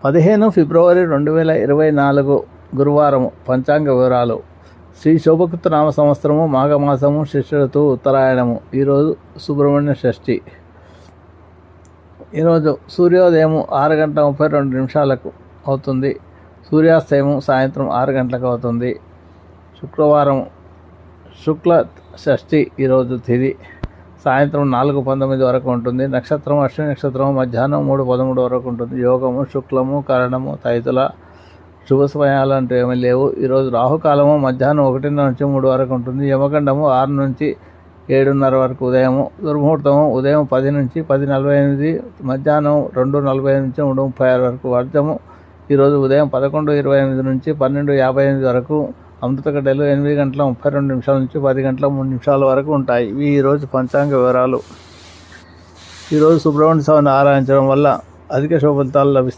15 ఫిబ్రవరి 2024 గురువారం. పంచాంగ వివరాలు. శ్రీ శోభకృత నామ సంవత్సరము, మాఘమాసము, శిష్య ఋతువు, ఉత్తరాయణము. ఈరోజు సుబ్రహ్మణ్య షష్ఠి. ఈరోజు సూర్యోదయం 6:32 అవుతుంది. సూర్యాస్తయము సాయంత్రం 6 గంటలకు అవుతుంది. శుక్రవారం శుక్ల షష్ఠి. ఈరోజు తిథి సాయంత్రం 4:19 వరకు ఉంటుంది. నక్షత్రం అశ్విని నక్షత్రం మధ్యాహ్నం 3:13 వరకు ఉంటుంది. యోగము శుక్లము, కరణము, తైతుల. శుభ సమయాలు అంటూ ఏమీ లేవు. ఈరోజు రాహుకాలము మధ్యాహ్నం 1:30 నుంచి 3 వరకు ఉంటుంది. యమగండము 6 నుంచి 7:30 వరకు ఉదయము. దుర్ముహూర్తము ఉదయం 10 నుంచి 10:48, మధ్యాహ్నం 2:45 నుంచి 3:36 వరకు. వర్జము ఈరోజు ఉదయం 11:28 నుంచి 12:58 వరకు. అమృత గడ్డలు 8:32 నుంచి 10:03 వరకు ఉంటాయి. ఇవి ఈరోజు పంచాంగ వివరాలు. ఈరోజు సుబ్రహ్మణ్య స్వామిని ఆరాధించడం వల్ల అధిక శుభ ఫలితాలు లభిస్తాయి.